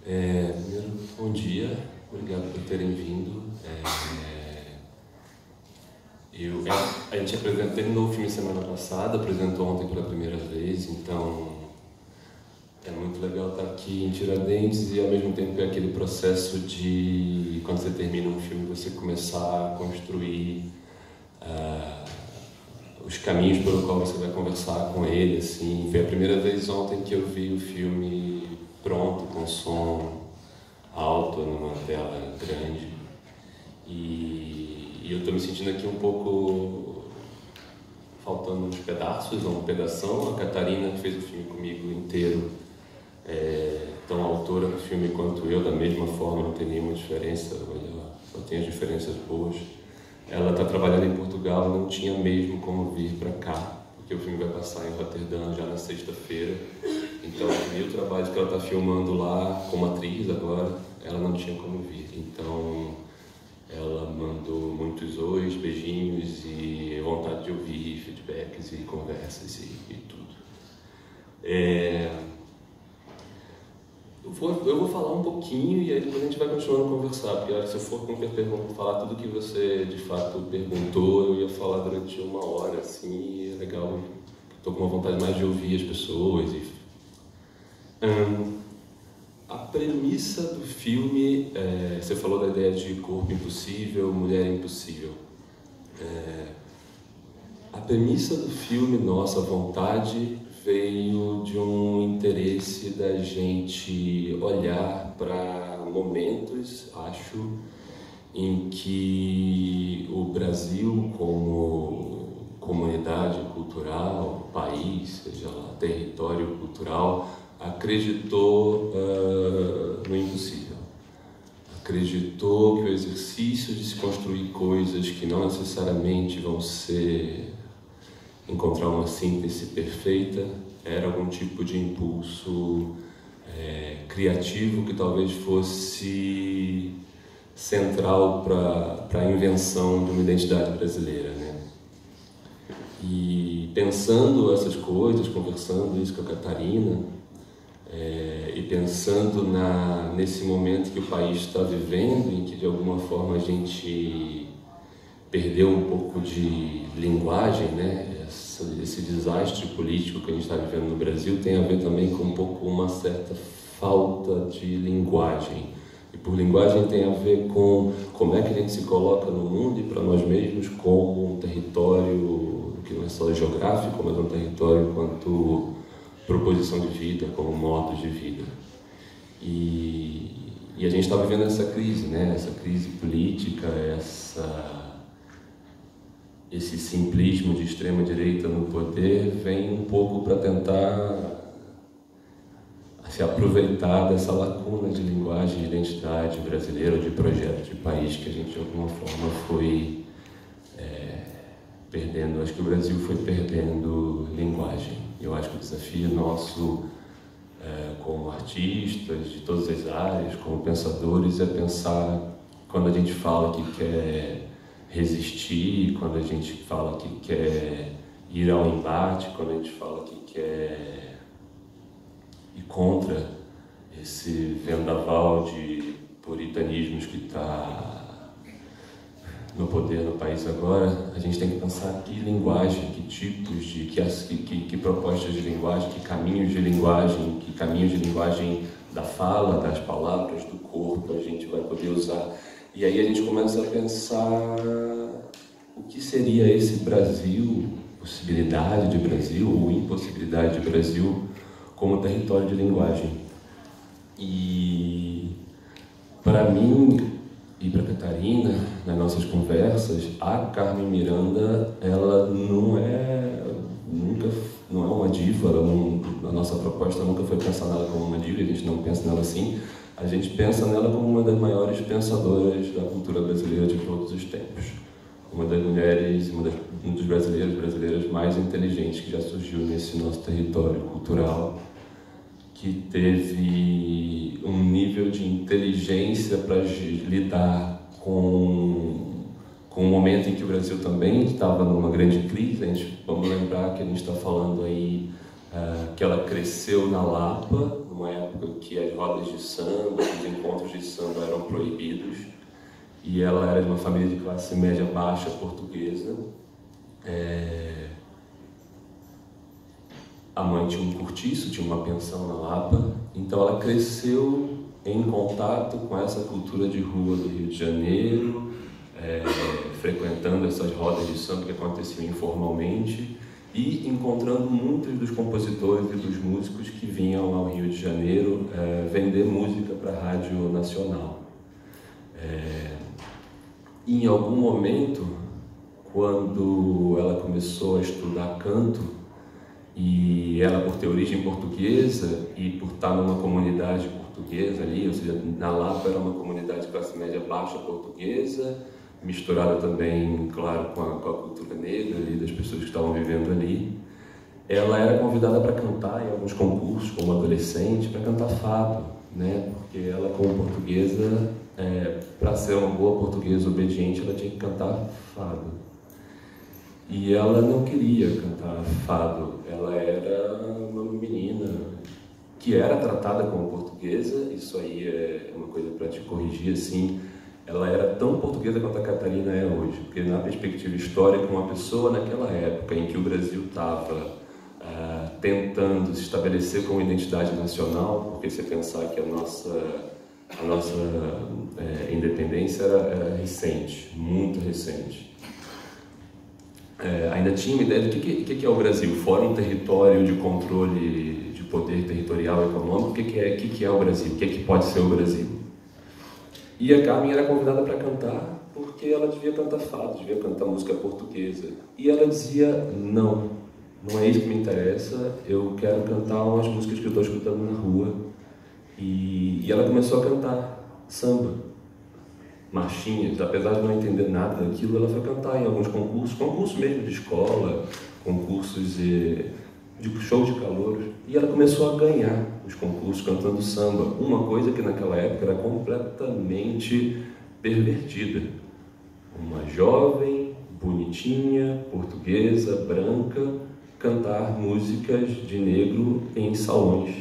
Primeiro, bom dia, obrigado por terem vindo. A gente terminou o filme semana passada, apresentou ontem pela primeira vez, então é muito legal estar aqui em Tiradentes e ao mesmo tempo é aquele processo de, quando você termina um filme, você começar a construir os caminhos pelo qual você vai conversar com ele, assim. Foi a primeira vez ontem que eu vi o filme pronto, com som alto, numa tela grande. E eu estou me sentindo aqui um pouco faltando uns pedaços, ou um pedação. A Catarina, que fez o filme comigo inteiro, tão autora do filme quanto eu, da mesma forma, não tem nenhuma diferença, só tem as diferenças boas. Ela está trabalhando em Portugal e não tinha mesmo como vir para cá, porque o filme vai passar em Roterdã já na sexta-feira. Então, o meu trabalho que ela está filmando lá como atriz agora, ela não tinha como vir. Então, ela mandou muitos ois, beijinhos e vontade de ouvir feedbacks e conversas e tudo. Eu vou falar um pouquinho e aí depois a gente vai continuando a conversar, porque se eu for falar tudo que você de fato perguntou, eu ia falar durante uma hora, assim, e é legal. Estou com uma vontade mais de ouvir as pessoas. A premissa do filme, você falou da ideia de corpo impossível, mulher impossível. A premissa do filme, nossa vontade, veio de um interesse da gente olhar para momentos, acho, em que o Brasil, como comunidade cultural, país, seja lá, território cultural, acreditou no impossível. Acreditou que o exercício de se construir coisas que não necessariamente vão ser encontrar uma síntese perfeita era algum tipo de impulso criativo que talvez fosse central para a invenção de uma identidade brasileira, né? E pensando essas coisas, conversando isso com a Catarina, e pensando nesse momento que o país está vivendo, em que de alguma forma a gente perdeu um pouco de linguagem, né? Esse desastre político que a gente está vivendo no Brasil tem a ver também com um pouco uma certa falta de linguagem. E por linguagem tem a ver com como é que a gente se coloca no mundo e para nós mesmos como um território que não é só geográfico, mas um território quanto proposição de vida, como modo de vida. E a gente está vivendo essa crise, né? Essa crise política, esse simplismo de extrema-direita no poder vem um pouco para tentar se aproveitar dessa lacuna de linguagem, de identidade brasileira, ou de projeto de país que a gente de alguma forma foi perdendo. Acho que o Brasil foi perdendo linguagem. Eu acho que o desafio nosso como artistas de todas as áreas, como pensadores, é pensar, quando a gente fala que quer resistir, quando a gente fala que quer ir ao embate, quando a gente fala que quer ir contra esse vendaval de puritanismos que está no poder no país agora, a gente tem que pensar que linguagem, que tipos de, que propostas de linguagem, que caminhos de linguagem da fala, das palavras, do corpo a gente vai poder usar. E aí a gente começa a pensar o que seria esse Brasil, possibilidade de Brasil ou impossibilidade de Brasil como território de linguagem. E para mim e para a Catarina, nas nossas conversas, a Carmen Miranda, ela não é uma diva, a nossa proposta nunca foi pensar nela como uma diva, a gente não pensa nela assim. A gente pensa nela como uma das maiores pensadoras da cultura brasileira de todos os tempos. Uma das mulheres, um dos brasileiros e brasileiras mais inteligentes que já surgiu nesse nosso território cultural, que teve um nível de inteligência para lidar com um momento em que o Brasil também estava numa grande crise. Vamos lembrar que a gente está falando aí que ela cresceu na Lapa, numa época que as rodas de samba, os encontros de samba eram proibidos, e ela era de uma família de classe média baixa portuguesa. A mãe tinha um cortiço, tinha uma pensão na Lapa, então ela cresceu em contato com essa cultura de rua do Rio de Janeiro, frequentando essas rodas de samba que aconteciam informalmente e encontrando muitos dos compositores e dos músicos que vinham ao Rio de Janeiro vender música para a Rádio Nacional. Em algum momento, quando ela começou a estudar canto, e ela, por ter origem portuguesa e por estar numa comunidade portuguesa ali, ou seja, na Lapa era uma comunidade de classe média baixa portuguesa, misturada também, claro, com a cultura negra ali, das pessoas que estavam vivendo ali. Ela era convidada para cantar em alguns concursos como adolescente, para cantar fado, né? Porque ela, como portuguesa, para ser uma boa portuguesa obediente, ela tinha que cantar fado. E ela não queria cantar fado, ela era uma menina que era tratada como portuguesa, isso aí é uma coisa para te corrigir, assim, ela era tão portuguesa quanto a Catarina é hoje, porque na perspectiva histórica, uma pessoa naquela época em que o Brasil estava tentando se estabelecer como identidade nacional, porque você pensar que a nossa independência era recente, muito recente. Ainda tinha uma ideia do que é o Brasil, fora um território de controle de poder territorial e econômico, o que é o Brasil, o que pode ser o Brasil. E a Carmen era convidada para cantar porque ela devia cantar fado, devia cantar música portuguesa. E ela dizia, não é isso que me interessa, eu quero cantar umas músicas que eu estou escutando na rua. E ela começou a cantar samba. Marchinhas, apesar de não entender nada daquilo, ela foi cantar em alguns concursos mesmo de escola, concursos de show de calouros, e ela começou a ganhar os concursos cantando samba, uma coisa que naquela época era completamente pervertida. Uma jovem, bonitinha, portuguesa, branca, cantar músicas de negro em salões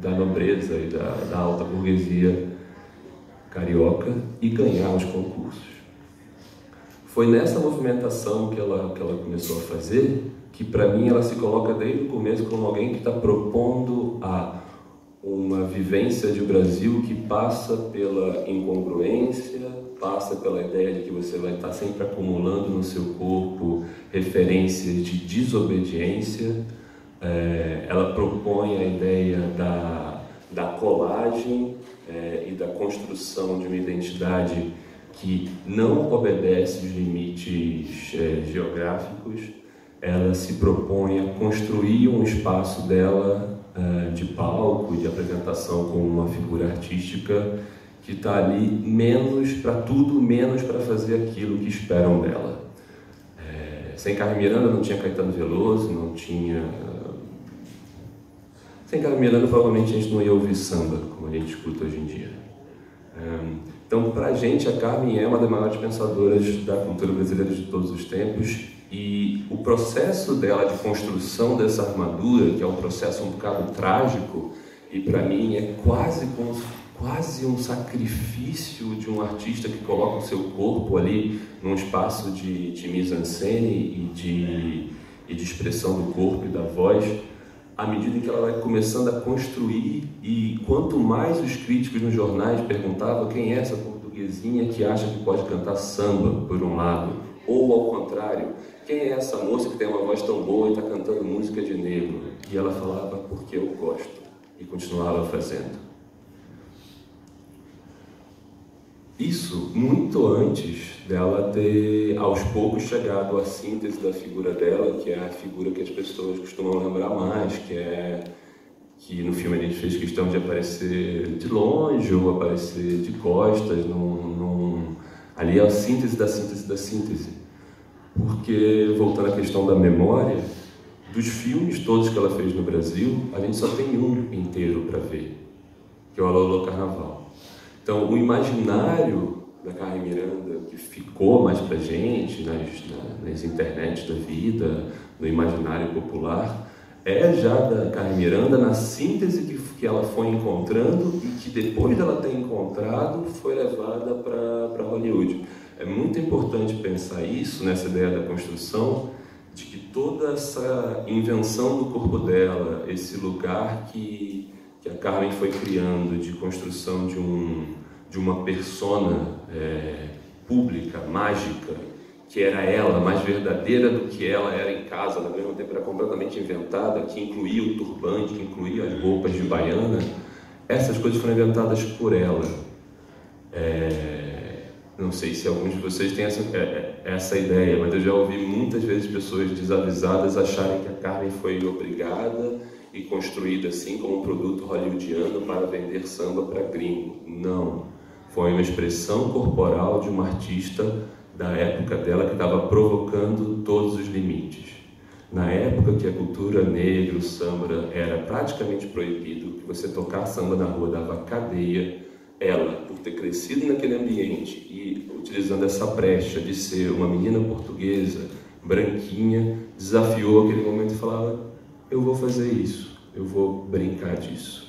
da nobreza e da alta burguesia carioca e ganhar os concursos. Foi nessa movimentação que ela começou a fazer que, para mim, ela se coloca desde o começo como alguém que está propondo uma vivência de Brasil que passa pela incongruência, passa pela ideia de que você vai estar sempre acumulando no seu corpo referências de desobediência. Ela propõe a ideia da colagem e da construção de uma identidade que não obedece os limites geográficos. Ela se propõe a construir um espaço dela de palco, de apresentação como uma figura artística que está ali menos para tudo, menos para fazer aquilo que esperam dela. Sem Carmen Miranda não tinha Caetano Veloso, não tinha... Sem Carmen Miranda provavelmente a gente não ia ouvir samba, como a gente escuta hoje em dia. Então, para a gente, a Carmen é uma das maiores pensadoras da cultura brasileira de todos os tempos, e o processo dela de construção dessa armadura, que é um processo um bocado trágico, e para mim é quase um sacrifício de um artista que coloca o seu corpo ali num espaço de mise-en-scène e de expressão do corpo e da voz, à medida em que ela vai começando a construir. E quanto mais os críticos nos jornais perguntavam quem é essa portuguesinha que acha que pode cantar samba, por um lado, ou ao contrário, quem é essa moça que tem uma voz tão boa e está cantando música de negro? E ela falava, porque eu gosto, e continuava fazendo. Isso muito antes dela ter, aos poucos, chegado à síntese da figura dela, que é a figura que as pessoas costumam lembrar mais, que no filme a gente fez questão de aparecer de longe ou aparecer de costas, ali é a síntese da síntese da síntese. Porque, voltando à questão da memória, dos filmes todos que ela fez no Brasil, a gente só tem um inteiro para ver, que é o Alô, Alô, Carnaval. Então, o imaginário da Carmen Miranda, que ficou mais pra gente nas internets da vida, no imaginário popular, é já da Carmen Miranda na síntese que ela foi encontrando e que depois dela ter encontrado foi levada para Hollywood. É muito importante pensar isso, nessa ideia da construção, de que toda essa invenção do corpo dela, esse lugar que a Carmen foi criando de construção de uma persona pública, mágica, que era ela, mais verdadeira do que ela era em casa, ao mesmo tempo era completamente inventada, que incluía o turbante, que incluía as roupas de baiana, essas coisas foram inventadas por ela. Não sei se alguns de vocês têm essa ideia, mas eu já ouvi muitas vezes pessoas desavisadas acharem que a Carmen foi obrigada e construída assim como um produto hollywoodiano para vender samba para gringo. Não. Foi uma expressão corporal de uma artista da época dela que estava provocando todos os limites. Na época que a cultura negra, o samba, era praticamente proibido, que você tocar samba na rua dava cadeia, ela, por ter crescido naquele ambiente e utilizando essa brecha de ser uma menina portuguesa, branquinha, desafiou aquele momento e falava: eu vou fazer isso, eu vou brincar disso.